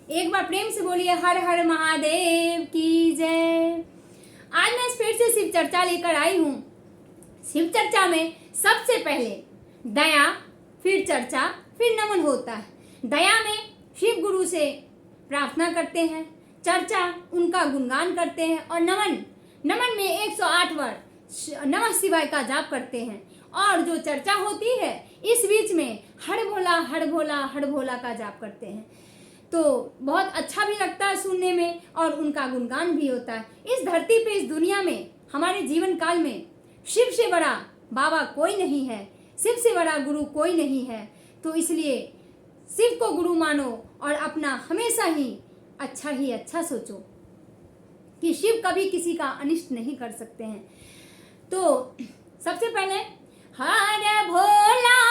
एक बार प्रेम से बोलिए हर हर महादेव की जय। आज मैं फिर से शिव चर्चा लेकर आई हूँ। शिव चर्चा में सबसे पहले दया, फिर चर्चा, फिर नमन होता है। दया में शिव गुरु से प्रार्थना करते हैं, चर्चा उनका गुणगान करते हैं और नमन में 108 बार नमः शिवाय का जाप करते हैं। और जो चर्चा होती है इस बीच में हर भोला हर भोला हर भोला का जाप करते हैं। तो बहुत अच्छा भी लगता है सुनने में और उनका गुणगान भी होता है। इस धरती पे, इस दुनिया में, हमारे जीवन काल में शिव से बड़ा बाबा कोई नहीं है, शिव से बड़ा गुरु कोई नहीं है। तो इसलिए शिव को गुरु मानो और अपना हमेशा ही अच्छा सोचो कि शिव कभी किसी का अनिष्ट नहीं कर सकते हैं। तो सबसे पहले हर भोला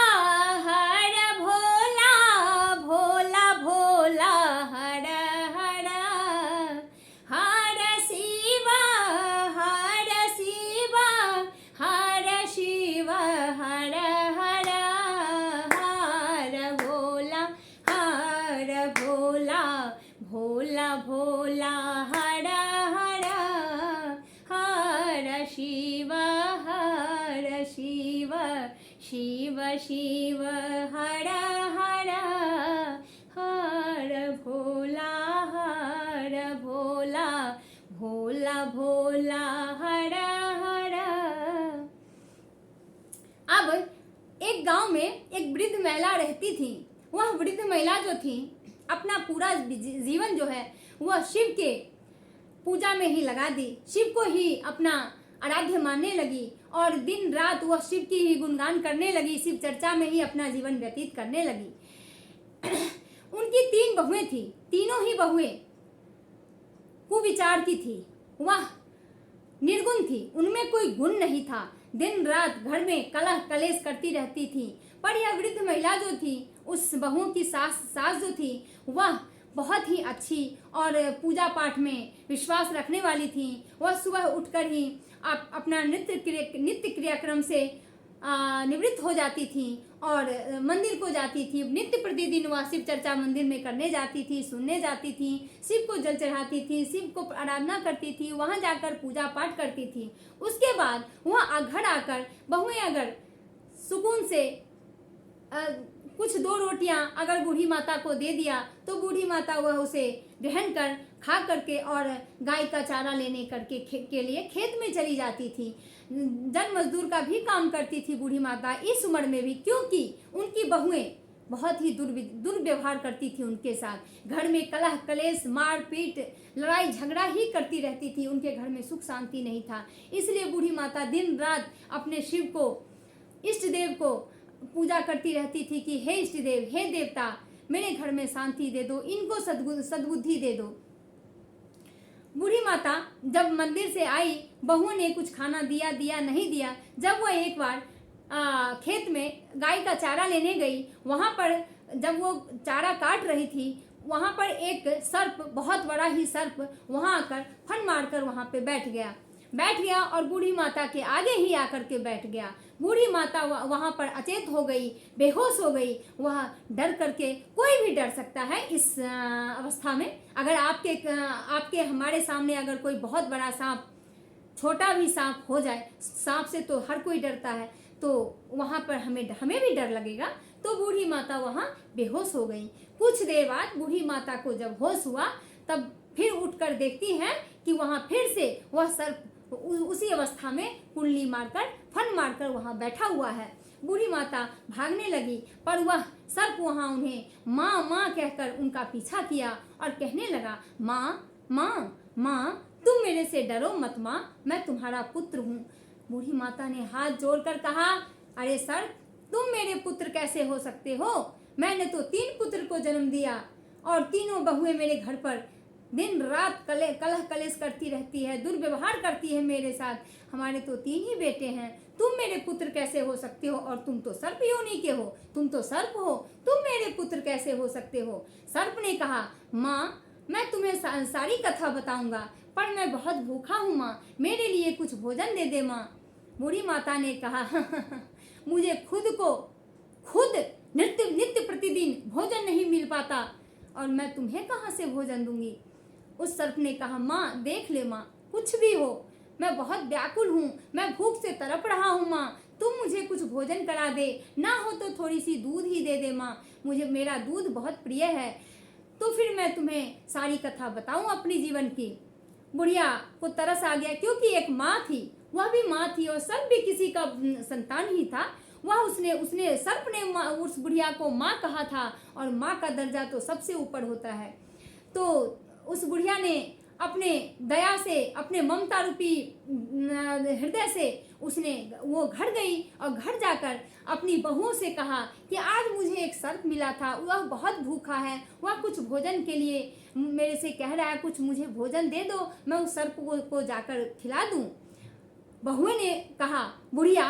भोला भोला हर हर हर शिव हर शिव हर शिव हर हर हर भोला भोला भोला हर हर हर शिव शिव शिव शिव हर हर हर भोला भोला भोला भोला हर हर। अब एक गांव में एक वृद्ध महिला रहती थी। वह वृद्ध महिला जो थी अपना पूरा जीवन जो है वह शिव के पूजा में ही लगा दी, शिव को ही अपना आराध्य मानने लगी और दिन रात वह शिव की ही गुणगान करने लगी, शिव चर्चा में ही अपना जीवन व्यतीत करने लगी। उनकी 3 बहुएं थी, तीनों ही बहुएं कुविचार की थी। वह निर्गुण थी, उनमें कोई गुण नहीं था। दिन रात घर में कलह कलेश करती रहती थी। पर यह वृद्ध महिला जो थी, उस बहुओं की सास जो थी, वह बहुत ही अच्छी और पूजा पाठ में विश्वास रखने वाली थी। वह सुबह उठकर ही अपना नित्य क्रियाक्रम से निवृत्त हो जाती थी और मंदिर को जाती थी। नित्य प्रतिदिन वह शिव चर्चा मंदिर में करने जाती थी, सुनने जाती थी, शिव को जल चढ़ाती थी, शिव को आराधना करती थी, वहां जाकर पूजा पाठ करती थी। उसके बाद वह घर आकर बहुएं अगर सुकून से कुछ 2 रोटियां अगर बूढ़ी माता को दे दिया तो बूढ़ी माता वह उसे ग्रहण कर खा करके और गाय का चारा लेने करके के लिए खेत में चली जाती थी। जन मजदूर का भी काम करती थी बूढ़ी माता इस उम्र में भी, क्योंकि उनकी बहुएं बहुत ही दुर्व्यवहार करती थी उनके साथ। घर में कलह कलेश, मार पीट, लड़ाई झगड़ा ही करती रहती थी। उनके घर में सुख शांति नहीं था। इसलिए बूढ़ी माता दिन रात अपने शिव को, इष्ट देव को पूजा करती रहती थी कि हे इष्ट देव, हे देवता, मेरे घर में शांति दे दो, इनको सद्बुद्धि दे दो। बूढ़ी माता जब मंदिर से आई, बहुओं ने कुछ खाना दिया नहीं दिया। जब वह एक बार खेत में गाय का चारा लेने गई, वहां पर जब वो चारा काट रही थी, वहां पर एक सर्प, बहुत बड़ा ही सर्प वहां आकर फन मारकर वहां पे बैठ गया और बूढ़ी माता के आगे ही आकर के बैठ गया। बूढ़ी माता वहां पर अचेत हो गई, बेहोश हो गई। वह डर करके, कोई भी डर सकता है इस अवस्था में। अगर आपके हमारे सामने अगर कोई बहुत बड़ा सांप, छोटा भी सांप हो जाए, सांप से तो हर कोई डरता है, तो वहां पर हमें भी डर लगेगा। तो बूढ़ी माता वहां बेहोश हो गई। कुछ देर बाद बूढ़ी माता को जब होश हुआ, तब फिर उठकर देखती हैं कि वहां फिर से वह सर्प उसी अवस्था में कुंडली मारकर, फन मारकर वहां बैठा हुआ है। बूढ़ी माता भागने लगी, पर वह सर्प वहां उन्हें माँ माँ कहकर उनका पीछा किया और कहने लगा, माँ माँ माँ, तुम मेरे से डरो मत माँ, मैं तुम्हारा पुत्र हूँ। बूढ़ी माता ने हाथ जोड़कर कहा, अरे सर्प, तुम मेरे पुत्र कैसे हो सकते हो? मैंने तो 3 पुत्र को जन्म दिया और तीनों बहुएं मेरे घर पर दिन रात कलह कलेश करती रहती है, दुर्व्यवहार करती है मेरे साथ। हमारे तो 3 ही बेटे हैं, तुम मेरे पुत्र कैसे हो सकते हो? और तुम तो सर्प योनि के हो, तुम तो सर्प हो, तुम मेरे पुत्र कैसे हो सकते हो? सर्प ने कहा, माँ, मैं तुम्हें सारी कथा बताऊंगा, पर मैं बहुत भूखा हूँ माँ, मेरे लिए कुछ भोजन दे दे माँ। बूढ़ी माता ने कहा, मुझे खुद नित्य प्रतिदिन भोजन नहीं मिल पाता, और मैं तुम्हें कहाँ से भोजन दूंगी। उस सर्प ने कहा, माँ देख ले माँ, कुछ भी हो, मैं बहुत व्याकुल हूँ, मैं भूख से तड़प रहा हूँ माँ, तुम मुझे कुछ भोजन करा दे, ना हो तो थोड़ी सी दूध ही दे दे माँ, मुझे मेरा दूध बहुत प्रिय है, तो फिर मैं तुम्हें सारी कथा बताऊं अपनी जीवन की। बुढ़िया को तरस आ गया, क्योंकि एक माँ थी, वह भी माँ थी और सर्प भी किसी का संतान ही था। वह उसने सर्प ने उस बुढ़िया को माँ कहा था, और माँ का दर्जा तो सबसे ऊपर होता है। तो उस बुढ़िया ने अपने दया से, अपने ममता रूपी हृदय से वो घर गई और घर जाकर अपनी बहुओं से कहा कि आज मुझे एक सर्प मिला था, वह बहुत भूखा है, वह कुछ भोजन के लिए मेरे से कह रहा है, कुछ मुझे भोजन दे दो, मैं उस सर्प को जाकर खिला दूं। बहुओं ने कहा, बुढ़िया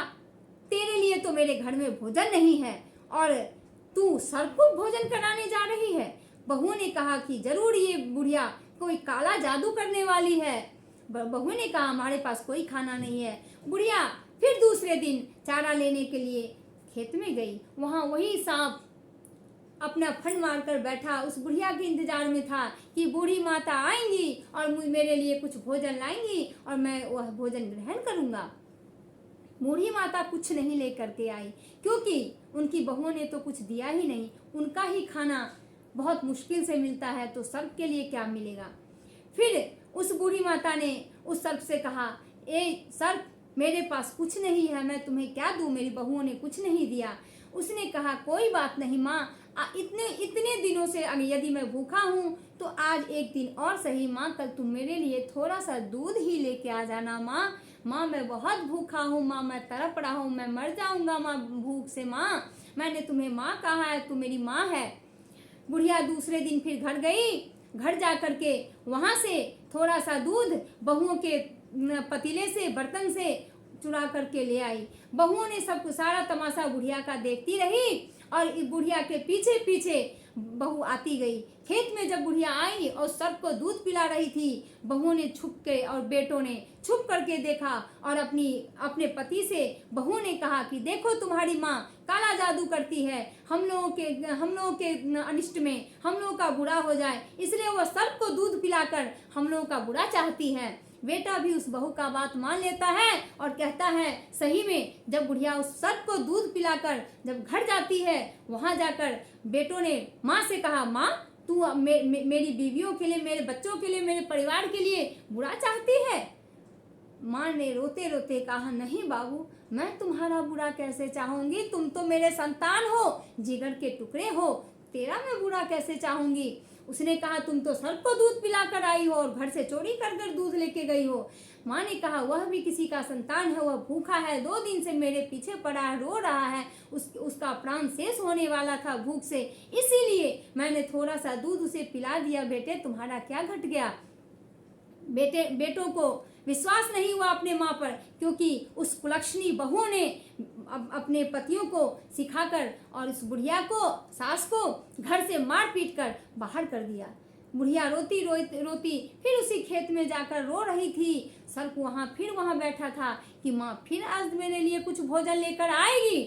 तेरे लिए तो मेरे घर में भोजन नहीं है और तू सर्प को भोजन कराने जा रही है। बहुओं ने कहा कि जरूर ये बुढ़िया कोई काला जादू करने वाली है। बहुओं ने कहा, हमारे पास कोई खाना नहीं है। बुढ़िया फिर दूसरे दिन चारा लेने के लिए खेत में गई। वहां वही सांप अपना फन मारकर बैठा उस बुढ़िया के इंतजार में था कि बूढ़ी माता आएंगी और मेरे लिए कुछ भोजन लाएंगी और मैं वह भोजन ग्रहण करूंगा। बूढ़ी माता कुछ नहीं लेकर के आई, क्योंकि उनकी बहुओं ने तो कुछ दिया ही नहीं। उनका ही खाना बहुत मुश्किल से मिलता है, तो सर्प के लिए क्या मिलेगा। फिर उस बूढ़ी माता ने उस सर्प से कहा, ए सर्प, मेरे पास कुछ नहीं है, मैं तुम्हें क्या दूं, मेरी बहुओं ने कुछ नहीं दिया। उसने कहा, कोई बात नहीं माँ, इतने दिनों से यदि मैं भूखा हूँ तो आज एक दिन और सही माँ, कल तुम मेरे लिए थोड़ा सा दूध ही लेके आ जाना माँ। माँ मैं बहुत भूखा हूँ माँ, मैं तड़प रहा हूँ, मैं मर जाऊंगा माँ भूख से माँ, मैंने तुम्हें माँ कहा है, तू मेरी माँ है। बुढ़िया दूसरे दिन फिर घर गई। घर जा करके वहां से थोड़ा सा दूध बहुओं के पतीले से, बर्तन से चुरा करके ले आई। बहुओं ने सब सारा तमाशा बुढ़िया का देखती रही और इस बुढ़िया के पीछे पीछे बहू आती गई। खेत में जब बुढ़िया आई और सबको दूध पिला रही थी, बहुओं ने छुप के और बेटों ने छुप करके देखा और अपने पति से बहुओं ने कहा कि देखो तुम्हारी माँ काला जादू करती है, हम लोगों के अनिष्ट में हम लोगों का बुरा हो जाए, इसलिए वह सर्प को दूध पिलाकर हम लोगों का बुरा चाहती है। बेटा भी उस बहू का बात मान लेता है और कहता है, सही में जब बुढ़िया उस सर्प को दूध पिलाकर जब घर जाती है, वहां जाकर बेटों ने माँ से कहा, माँ तू मेरी बीवियों के लिए, मेरे बच्चों के लिए, मेरे परिवार के लिए बुरा चाहती है। माँ ने रोते रोते कहा, नहीं बाबू, मैं तुम्हारा बुरा कैसे चाहूंगी, तुम तो मेरे संतान हो, जिगर के टुकड़े हो, तेरा मैं बुरा कैसे चाहूंगी। उसने कहा, तुम तो सर्प को दूध पिलाकर आई हो और घर से चोरी कर कर दूध लेके गई हो। माँ ने कहा, वह भी किसी का संतान है, वह भूखा है, 2 दिन से मेरे पीछे पड़ा है, रो रहा है, उसका प्राण शेष होने वाला था भूख से, इसीलिए मैंने थोड़ा सा दूध उसे पिला दिया। बेटे तुम्हारा क्या घट गया। बेटों को विश्वास नहीं हुआ अपने माँ पर, क्योंकि उस कुलक्षणी बहुओं ने अपने पतियों को सिखाकर और उस बुढ़िया को, सास को घर से मार पीट कर बाहर कर दिया। बुढ़िया रोती रोती फिर उसी खेत में जाकर रो रही थी। सर्प वहां बैठा था कि माँ फिर आज मेरे लिए कुछ भोजन लेकर आएगी।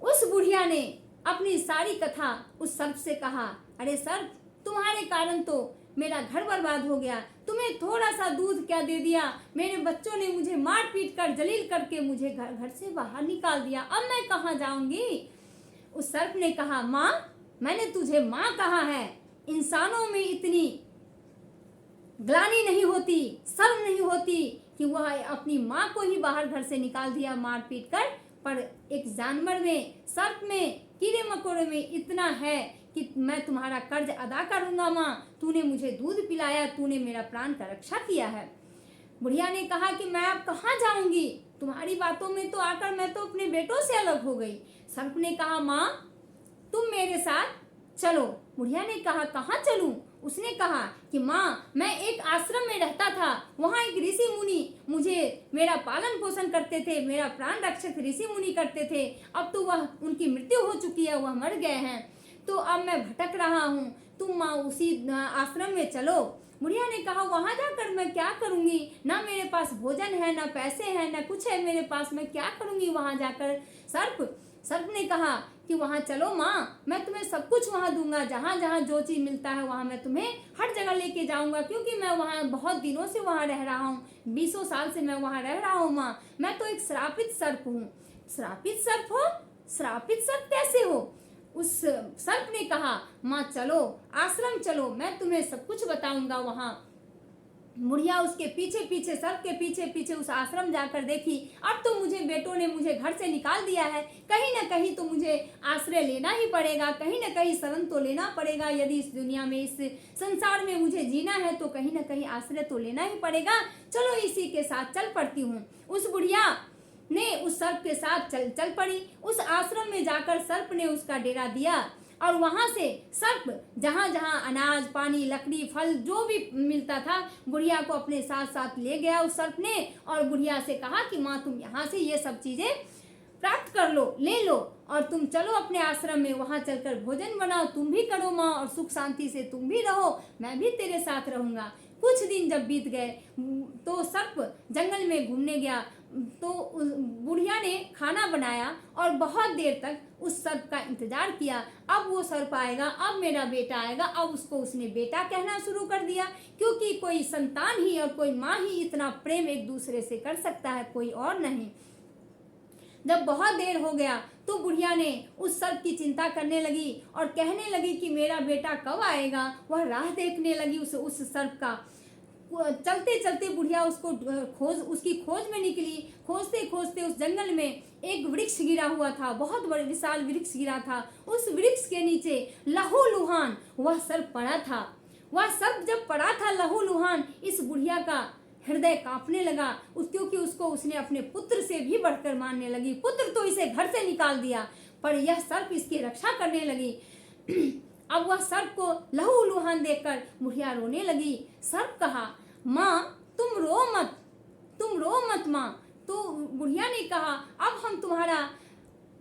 उस बुढ़िया ने अपनी सारी कथा उस सर्प से कहा, अरे सर्प, तुम्हारे कारण तो मेरा घर बर्बाद हो गया, तुम्हें थोड़ा सा दूध क्या दे दिया, मेरे बच्चों ने मुझे मार पीट कर जलील करके मुझे घर से बाहर निकाल दिया, अब मैं कहाँ जाऊंगी। उस सर्प ने कहा, माँ मैंने तुझे माँ कहा है, इंसानों में इतनी ग्लानि नहीं होती, शर्म नहीं होती कि वह अपनी माँ को ही बाहर घर से निकाल दिया मार पीट कर, पर एक जानवर में, सर्प में, कीड़े मकोड़े में इतना है कि मैं तुम्हारा कर्ज अदा करूंगा माँ, तूने मुझे दूध पिलाया, तूने मेरा प्राण का रक्षा किया है। बुढ़िया ने कहा कि मैं अब कहाँ जाऊंगी, तुम्हारी बातों में तो आकर मैं तो अपने बेटों से अलग हो गई। सर्प ने कहा, माँ तुम मेरे साथ चलो। बुढ़िया ने कहा, कहाँ चलूं। उसने कहा कि माँ मैं एक आश्रम में रहता था, वहाँ एक ऋषि मुनि मुझे मेरा पालन पोषण करते थे, मेरा प्राण रक्षक ऋषि मुनि करते थे, अब तो वह उनकी मृत्यु हो चुकी है, वह मर गए हैं, तो अब मैं भटक रहा हूँ, तुम माँ उसी आश्रम में चलो। बुढ़िया ने कहा, वहां जाकर मैं क्या करूंगी, ना मेरे पास भोजन है, ना पैसे हैं, ना कुछ है मेरे पास, मैं क्या करूंगी वहां जाकर। सर्प सर्प ने कहा कि वहाँ चलो माँ, मैं तुम्हें सब कुछ वहाँ दूंगा, जहाँ जहाँ जो चीज़ मिलता है वहाँ मैं तुम्हें हर जगह लेके जाऊंगा, क्योंकि मैं वहाँ बहुत दिनों से वहाँ रह रहा हूँ, 20 साल से मैं वहाँ रह रहा हूँ माँ। मैं तो एक श्रापित सर्प हूँ। श्रापित सर्प हो? श्रापित सर्प कैसे हो? उस सर्प ने कहा, माँ चलो, आश्रम चलो, मैं तुम्हें सब कुछ बताऊंगा वहाँ। बुढ़िया उसके पीछे पीछे, सर्प के पीछे पीछे उस आश्रम जाकर देखी, अब तो मुझे बेटों ने मुझे घर से निकाल दिया है, कहीं ना कहीं तो मुझे आश्रय लेना ही पड़ेगा, कहीं ना कहीं शरण तो लेना पड़ेगा। यदि इस दुनिया में, इस संसार में मुझे जीना है तो कहीं ना कहीं आश्रय तो लेना ही पड़ेगा। चलो इसी के साथ चल पड़ती हूँ। उस बुढ़िया ने उस सर्प के साथ चल पड़ी। उस आश्रम में जाकर सर्प ने उसका डेरा दिया और वहां से सर्प जहां जहां अनाज, पानी, लकड़ी, फल जो भी मिलता था बुढ़िया को अपने साथ साथ ले गया उस सर्प ने, और बुढ़िया से कहा कि माँ तुम यहाँ से ये सब चीजें प्राप्त कर लो, ले लो, और तुम चलो अपने आश्रम में, वहां चलकर भोजन बनाओ, तुम भी करो माँ, और सुख शांति से तुम भी रहो, मैं भी तेरे साथ रहूंगा। कुछ दिन जब बीत गए तो सर्प जंगल में घूमने गया, तो बुढ़िया ने खाना बनाया और बहुत देर तक उस सर्प का इंतजार किया। अब वो सर्प आएगा, अब मेरा बेटा आएगा। अब उसने बेटा कहना शुरू कर दिया, क्योंकि कोई संतान ही और कोई माँ ही इतना प्रेम एक दूसरे से कर सकता है, कोई और नहीं। जब बहुत देर हो गया तो बुढ़िया ने उस सर्प की चिंता करने लगी और कहने लगी कि मेरा बेटा कब आएगा। वह राह देखने लगी उस सर्प का। चलते चलते बुढ़िया उसकी खोज में निकली। खोजते खोजते उस जंगल में एक वृक्ष गिरा हुआ था, बहुत बड़ा विशाल वृक्ष गिरा था। उस वृक्ष के नीचे लहूलुहान वह सर्प पड़ा था। वह सर्प जब पड़ा था लहूलुहान, इस बुढ़िया का हृदय कांपने लगा, क्योंकि उसको उसने अपने पुत्र से भी बढ़कर मानने लगी। पुत्र तो इसे घर से निकाल दिया, पर यह सर्प इसकी रक्षा करने लगी। अब वह सर्प को लहूलुहान देखकर बुढ़िया रोने लगी। सर्प कहा, माँ तुम रो मत माँ। तो बुढ़िया ने कहा, अब हम तुम्हारा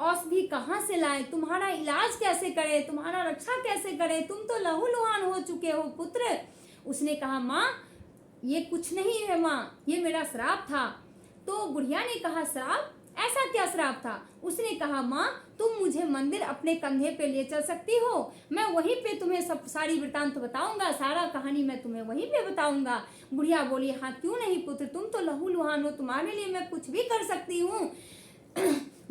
औषधि कहाँ से लाएं, तुम्हारा इलाज कैसे करें, तुम्हारा रक्षा कैसे करें, तुम तो लहूलुहान हो चुके हो पुत्र। उसने कहा, माँ ये कुछ नहीं है माँ, ये मेरा श्राप था। तो बुढ़िया ने कहा, श्राप? ऐसा क्या श्राप था? उसने कहा, माँ तुम मुझे मंदिर अपने कंधे पे ले चल सकती हो, मैं वहीं पे तुम्हें सब सारी वृतांत बताऊंगा, सारा कहानी मैं तुम्हें वहीं पे बताऊंगा। बुढ़िया बोली, हाँ क्यों नहीं पुत्र, तुम तो लहूलुहान हो, तुम्हारे लिए मैं कुछ भी कर सकती हूँ।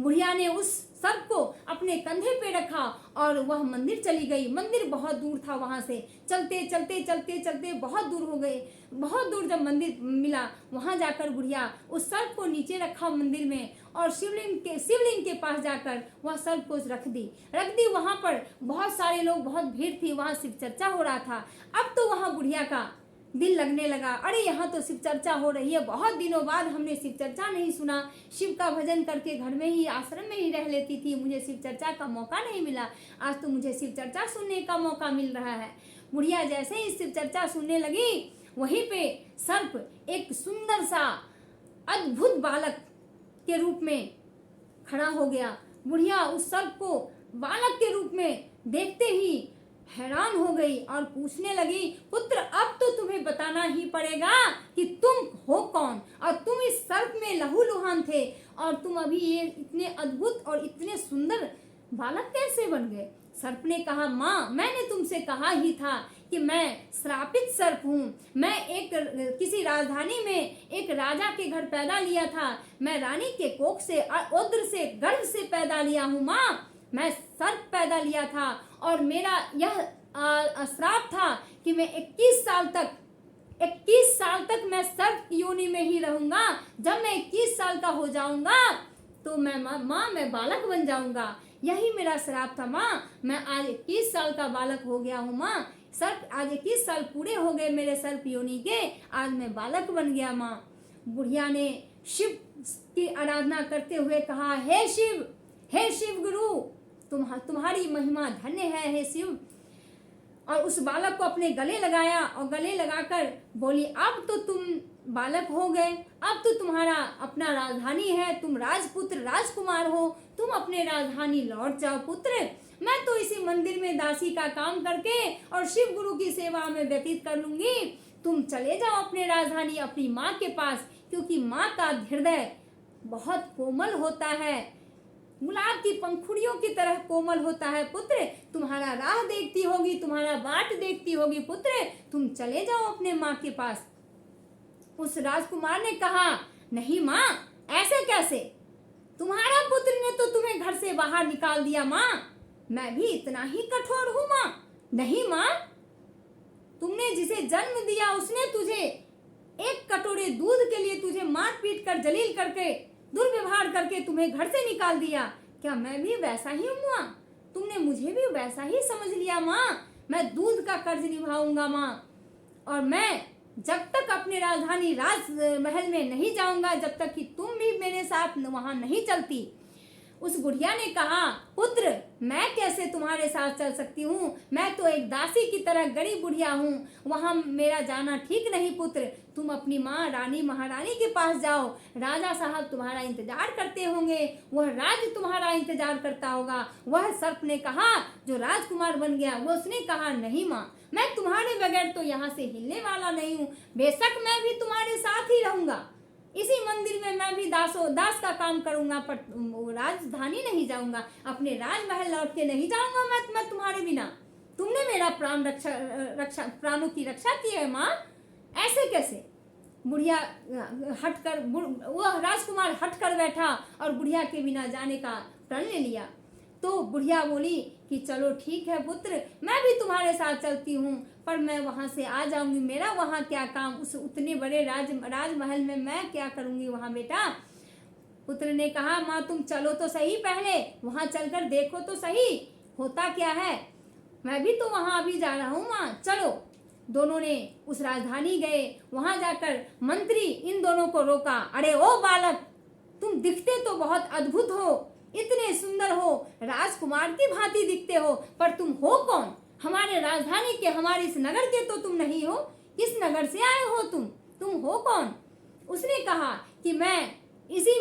बुढ़िया ने उस सर्प को अपने कंधे पे रखा और वह मंदिर चली गई। मंदिर बहुत दूर था, वहां से चलते चलते चलते चलते बहुत दूर हो गए। बहुत दूर जब मंदिर मिला, वहां जाकर बुढ़िया उस सर्प को नीचे रखा मंदिर में, और शिवलिंग के पास जाकर वह सर्प को रख दी। वहां पर बहुत सारे लोग, बहुत भीड़ थी, वहां शिव चर्चा हो रहा था। अब तो वहां बुढ़िया का दिल लगने लगा, अरे यहाँ तो शिव चर्चा हो रही है, बहुत दिनों बाद हमने शिव चर्चा नहीं सुना। शिव का भजन करके घर में ही, आश्रम में ही रह लेती थी, मुझे शिव चर्चा का मौका नहीं मिला, आज तो मुझे शिव चर्चा सुनने का मौका मिल रहा है। बुढ़िया जैसे ही शिव चर्चा सुनने लगी, वहीं पे सर्प एक सुंदर सा अद्भुत बालक के रूप में खड़ा हो गया। बुढ़िया उस सर्प को बालक के रूप में देखते ही हैरान हो गई और पूछने लगी, पुत्र अब तो तुम्हें बताना ही पड़ेगा कि तुम हो कौन, और तुम इस सर्प में लहूलुहान थे, और तुम अभी ये इतने अद्भुत और इतने सुंदर बालक कैसे बन गए। सर्प ने कहा, माँ मैंने तुमसे कहा ही था कि मैं श्रापित सर्प हूँ। मैं किसी राजधानी में एक राजा के घर पैदा लिया था। मैं रानी के कोख से, उद्र से, गर्भ से पैदा लिया हूँ माँ। मैं सर्प पैदा लिया था और मेरा यह श्राप था कि मैं 21 साल तक मैं सर्प की योनि में ही रहूंगा। जब मैं 21 साल का हो जाऊंगा तो मैं बालक बन जाऊंगा। यही मेरा श्राप था माँ। मैं आज 21 साल का बालक हो गया हूँ माँ। सर्प आज 21 साल पूरे हो गए मेरे सर्प योनि के, आज मैं बालक बन गया माँ। बुढ़िया ने शिव की आराधना करते हुए कहा, हे शिव गुरु, तुम्हारी महिमा धन्य है हे शिव। और उस बालक को अपने गले लगाया और गले लगाकर बोली, अब तो तुम बालक हो गए, अब तो तुम्हारा अपना राजधानी है, तुम राजपुत्र राजकुमार हो, तुम अपने राजधानी लौट जाओ पुत्र। मैं तो इसी मंदिर में दासी का काम करके और शिव गुरु की सेवा में व्यतीत कर लूंगी। तुम चले जाओ अपने राजधानी, अपनी माँ के पास, क्योंकि माँ का हृदय बहुत कोमल होता है। गुलाब की पंखुड़ियों की तरह कोमल होता है पुत्र। तुम्हारा राह देखती होगी, तुम्हारा बाट देखती होगी पुत्र, तुम चले जाओ अपने माँ के पास। उस राजकुमार ने कहा, नहीं माँ, ऐसे कैसे? तुम्हारा पुत्र ने तो तुम्हें घर से बाहर निकाल दिया माँ। मैं भी इतना ही कठोर हूँ माँ? नहीं माँ, तुमने जिसे जन्म दिया उसने तुझे एक कटोरे दूध के लिए तुझे मार पीट कर, जलील करके, दुर्व्यवहार करके तुम्हें घर से निकाल दिया। क्या मैं भी वैसा ही हूँ माँ? तुमने मुझे भी वैसा ही समझ लिया माँ? मैं दूध का कर्ज निभाऊंगा माँ, और मैं जब तक अपने राजधानी राजमहल में नहीं जाऊंगा, जब तक कि तुम भी मेरे साथ वहां नहीं चलती। उस बुढ़िया ने कहा, पुत्र, मैं कैसे तुम्हारे साथ चल सकती हूँ? मैं तो एक दासी की तरह गरीब बुढ़िया हूँ, वहां मेरा जाना ठीक नहीं पुत्र। तुम अपनी माँ रानी महारानी के पास जाओ, राजा साहब तुम्हारा इंतजार करते होंगे, वह राज तुम्हारा इंतजार करता होगा। वह सर्प ने कहा, जो राजकुमार बन गया, वो उसने कहा, नहीं माँ, मैं तुम्हारे बगैर तो यहाँ से हिलने वाला नहीं हूँ। बेशक मैं भी तुम्हारे साथ ही रहूंगा, इसी मंदिर में मैं भी दास का काम करूंगा, पर राजधानी नहीं जाऊंगा, अपने राजमहल लौट के नहीं जाऊंगा मैं तुम्हारे बिना। तुमने मेरा प्राणों की रक्षा की है माँ, ऐसे कैसे? बुढ़िया हटकर, वह राजकुमार हटकर बैठा और बुढ़िया के बिना जाने का प्रण ले लिया। तो बुढ़िया बोली कि चलो ठीक है पुत्र, मैं भी तुम्हारे साथ चलती हूँ, पर मैं वहां से आ जाऊंगी, मेरा वहां क्या काम? उस उतने बड़े राजमहल में मैं क्या करूंगी वहां बेटा? पुत्र ने कहा, माँ तुम चलो तो सही, पहले वहां चलकर देखो तो सही होता क्या है। मैं भी तो वहां अभी जा रहा हूँ माँ, चलो। दोनों ने उस राजधानी गए। वहां जाकर मंत्री इन दोनों को रोका। अरे ओ बालक, तुम दिखते तो बहुत अद्भुत हो, इतने सुंदर हो, राजकुमार की भांति दिखते हो, पर तुम हो कौन? हमारे राजधानी के, हमारे इस नगर के तो तुम नहीं हो। किस नगर से आए हो तुम हो कौन? उसने कहा कि मैं इसी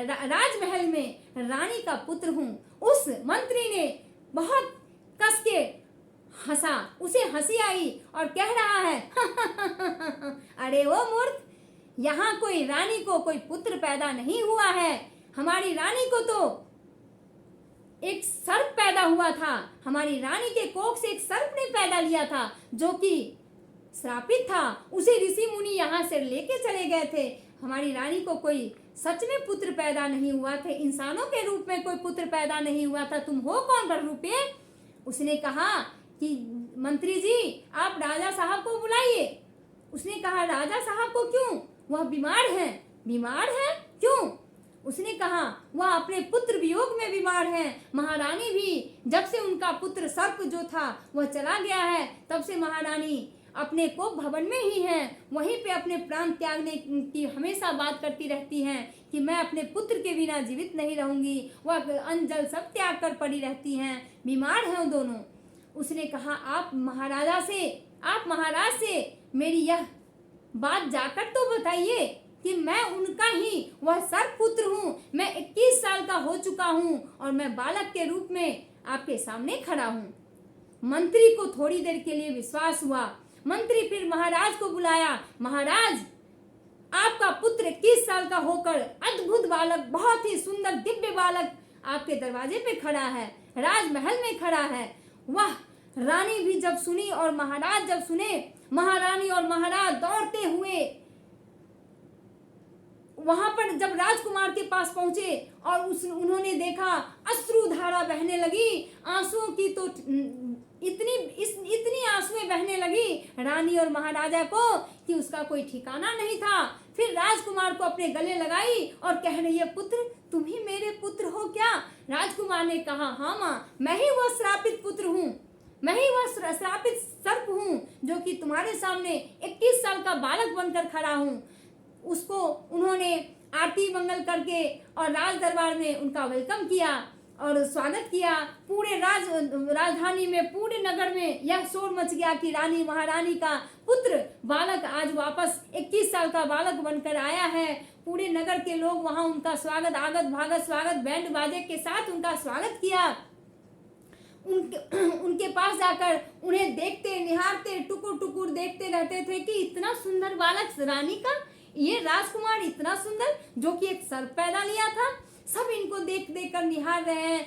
राजमहल में रानी का पुत्र हूँ। उस मंत्री ने बहुत कस के हंसा, उसे हंसी आई और कह रहा है अरे ओ मूर्ख, यहाँ कोई रानी को कोई पुत्र पैदा नहीं हुआ है। हमारी रानी को तो एक सर्प पैदा हुआ था, हमारी रानी के कोख से एक सर्प ने पैदा लिया था, जो कि श्रापित था। उसे ऋषि मुनि यहाँ से लेके चले गए थे। हमारी रानी को कोई सच में पुत्र पैदा नहीं हुआ थे, इंसानों के रूप में कोई पुत्र पैदा नहीं हुआ था। तुम हो कौन बहरूपे? उसने कहा कि मंत्री जी, आप राजा साहब को बुलाइए। उसने कहा, राजा साहब को क्यों? वह बीमार हैं। बीमार है? क्यों? उसने कहा, वह अपने पुत्र वियोग में बीमार हैं। महारानी भी, जब से उनका पुत्र सर्प जो था वह चला गया है, तब से महारानी अपने कोप भवन में ही हैं, वहीं पे अपने प्राण त्यागने की हमेशा बात करती रहती हैं कि मैं अपने पुत्र के बिना जीवित नहीं रहूंगी। वह अन्न जल सब त्याग कर पड़ी रहती हैं, बीमार हैं वो दोनों। उसने कहा, आप महाराज से मेरी यह बात जाकर तो बताइए कि मैं उनका ही वह सर्प पुत्र हूँ। मैं 21 साल का हो चुका हूँ और मैं बालक के रूप में आपके सामने खड़ा हूँ। मंत्री को थोड़ी देर के लिए विश्वास हुआ। मंत्री फिर महाराज को बुलाया। महाराज, आपका पुत्र 21 साल का होकर अद्भुत बालक, बहुत ही सुंदर दिव्य बालक आपके दरवाजे पे खड़ा है, राजमहल में खड़ा है। वह रानी भी जब सुनी और महाराज जब सुने, महारानी और महाराज दौड़ते हुए वहां पर जब राजकुमार के पास पहुंचे और उन्होंने देखा अश्रु धारा बहने लगी, आंसुओं की तो इतनी आंसुएं बहने लगी रानी और महाराजा को कि उसका कोई ठिकाना नहीं था। फिर राजकुमार को अपने गले लगाई और कह रही है, पुत्र, तुम ही मेरे पुत्र हो क्या? राजकुमार ने कहा, हाँ माँ, मैं ही वह श्रापित पुत्र हूँ, मैं ही वह श्रापित सर्प हूँ जो कि तुम्हारे सामने 21 साल का बालक बनकर खड़ा हूँ। उसको उन्होंने आरती मंगल करके और राज दरबार में उनका वेलकम किया और स्वागत किया। पूरे राजधानी में, पूरे नगर में यह शोर मच गया कि रानी महारानी का पुत्र बालक आज वापस 21 साल का बालक बनकर आया है। पूरे नगर के लोग वहां उनका स्वागत, आगत भागत स्वागत, बैंड बाजे के साथ उनका स्वागत किया। उनके पास जाकर उन्हें देखते, निहारते, टुकुर टुकुर देखते रहते थे कि इतना सुंदर बालक, रानी का ये राजकुमार इतना सुंदर जो कि एक सर्प पैदा लिया था। सब इनको देख देख कर निहार रहे हैं।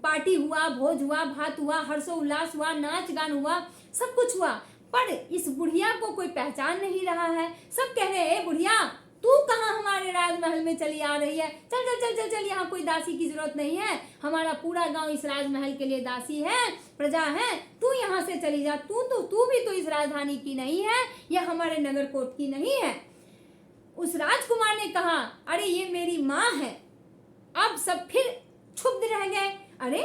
पार्टी हुआ, भोज हुआ, भात हुआ, हर्षोल्लास हुआ, नाच गान हुआ, सब कुछ हुआ, पर इस बुढ़िया को कोई पहचान नहीं रहा है। सब कह रहे हैं, बुढ़िया तू कहाँ हमारे राजमहल में चली आ रही है? चल चल चल चल चल, यहाँ कोई दासी की जरूरत नहीं है, हमारा पूरा गांव इस राजमहल के लिए दासी है, प्रजा है, तू यहाँ से चली जा। तू भी तो इस राजधानी की नहीं है, यह हमारे नगर कोट की नहीं है। उस राजकुमार ने कहा, अरे ये मेरी माँ है। अब सब फिर क्षुब्ध रह गए। अरे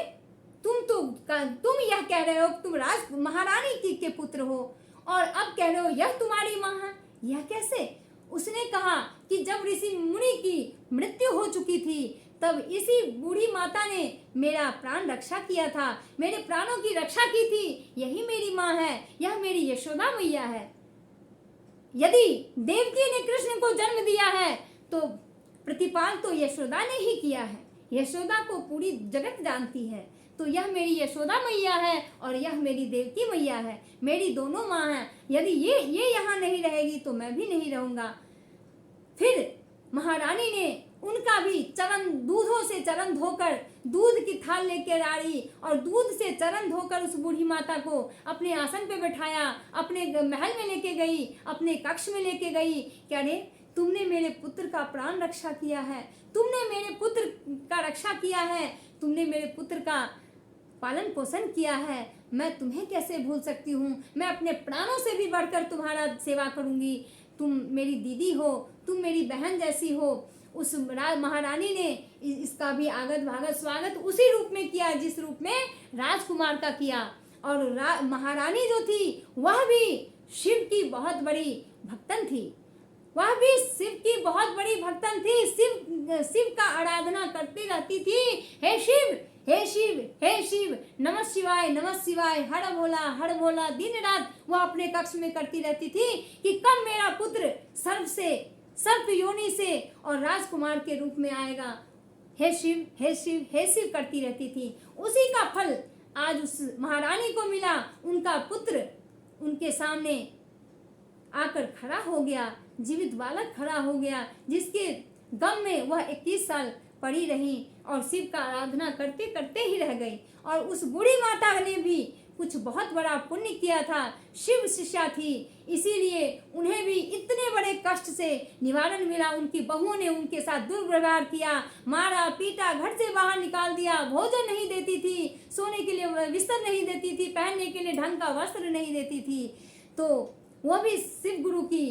तुम यह कह रहे हो तुम महारानी के पुत्र हो, और अब कह रहे हो यह तुम्हारी माँ है, यह कैसे? उसने कहा कि जब ऋषि मुनि की मृत्यु हो चुकी थी, तब इसी बूढ़ी माता ने मेरा प्राण रक्षा किया था, मेरे प्राणों की रक्षा की थी, यही मेरी माँ है, यह मेरी यशोदा मैया है। यदि देवकी ने कृष्ण को जन्म दिया है तो प्रतिपाल तो यशोदा ने ही किया है, यशोदा को पूरी जगत जानती है, तो यह मेरी यशोदा मैया है और यह मेरी देवकी मैया है, मेरी दोनों माँ हैं। यदि ये यहाँ नहीं रहेगी तो मैं भी नहीं रहूंगा। फिर महारानी ने उनका भी दूधों से चरण धोकर दूध की थाल लेकर आई और दूध से चरण धोकर उस बूढ़ी माता को अपने आसन पे बैठाया, अपने महल में लेके गई, अपने कक्ष में लेके गई। क्या रे, तुमने मेरे पुत्र का प्राण रक्षा किया है, तुमने मेरे पुत्र का रक्षा किया है, तुमने मेरे पुत्र का पालन पोषण किया है, मैं तुम्हें कैसे भूल सकती हूँ? मैं अपने प्राणों से भी बढ़कर तुम्हारा सेवा करूंगी। तुम मेरी दीदी हो, तुम मेरी बहन जैसी हो। उस महारानी ने इसका भी आगत भागत स्वागत उसी रूप में किया जिस रूप में राजकुमार का किया। और महारानी जो थी वह भी शिव की बहुत बड़ी भक्तन थी, वह भी शिव की बहुत बड़ी भक्तन थी। शिव का आराधना करती रहती थी, हे शिव हे शिव हे शिव, नमः शिवाय नमः शिवाय, हर भोला दिन रात वह अपने कक्ष में करती रहती थी कि कब मेरा पुत्र सर्प योनि से और राजकुमार के रूप में आएगा। हे शिव हे शिव हे शिव करती रहती थी। उसी का फल आज उस महारानी को मिला। उनका पुत्र उनके सामने आकर खड़ा हो गया, जीवित बालक खड़ा हो गया, जिसके गम में वह 21 साल पड़ी रही और शिव का आराधना करते करते ही रह गई। और उस बूढ़ी माता ने भी कुछ बहुत बड़ा पुण्य किया था, शिव शिष्या थी, इसीलिए उन्हें भी इतने बड़े कष्ट से निवारण मिला। उनकी बहुओं ने उनके साथ दुर्व्यवहार किया, मारा पीटा, घर से बाहर निकाल दिया, भोजन नहीं देती थी, सोने के लिए बिस्तर नहीं देती थी, पहनने के लिए ढंग का वस्त्र नहीं देती थी। तो वह भी शिव गुरु की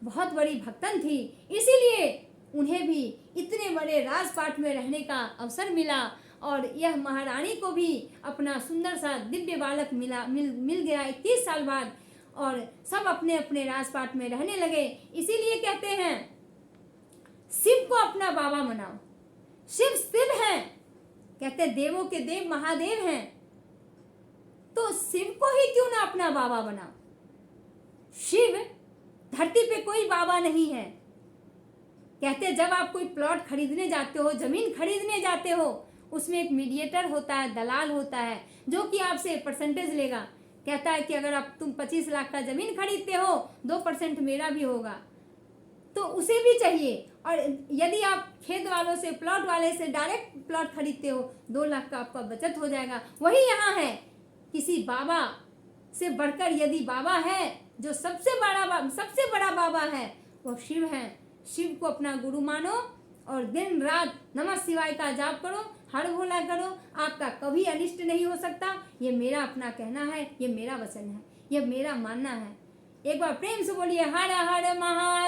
बहुत बड़ी भक्तन थी, इसीलिए उन्हें भी इतने बड़े राजपाट में रहने का अवसर मिला। और यह महारानी को भी अपना सुंदर सा दिव्य बालक मिल गया 21 साल बाद, और सब अपने अपने राजपाट में रहने लगे। इसीलिए कहते हैं शिव को अपना बाबा मनाओ। शिव हैं, कहते देवों के देव महादेव हैं, तो शिव को ही क्यों ना अपना बाबा बनाओ। शिव धरती पे कोई बाबा नहीं है। कहते जब आप कोई प्लॉट खरीदने जाते हो, जमीन खरीदने जाते हो, उसमें एक मीडिएटर होता है, दलाल होता है, जो कि आपसे परसेंटेज लेगा। कहता है कि अगर तुम 25 लाख का जमीन खरीदते हो, 2% मेरा भी होगा, तो उसे भी चाहिए। और यदि आप खेत वालों से, प्लॉट वाले से डायरेक्ट प्लॉट खरीदते हो, 2 लाख का आपका बचत हो जाएगा। वही यहाँ है, किसी बाबा से बढ़कर यदि बाबा है, जो सबसे बड़ा बाबा है, वो शिव है। शिव को अपना गुरु मानो और दिन रात नमः शिवाय का जाप करो, हर भोला करो, आपका कभी अनिष्ट नहीं हो सकता। ये मेरा अपना कहना है, ये मेरा वचन है, ये मेरा मानना है। एक बार प्रेम से बोलिए हर हर महादेव।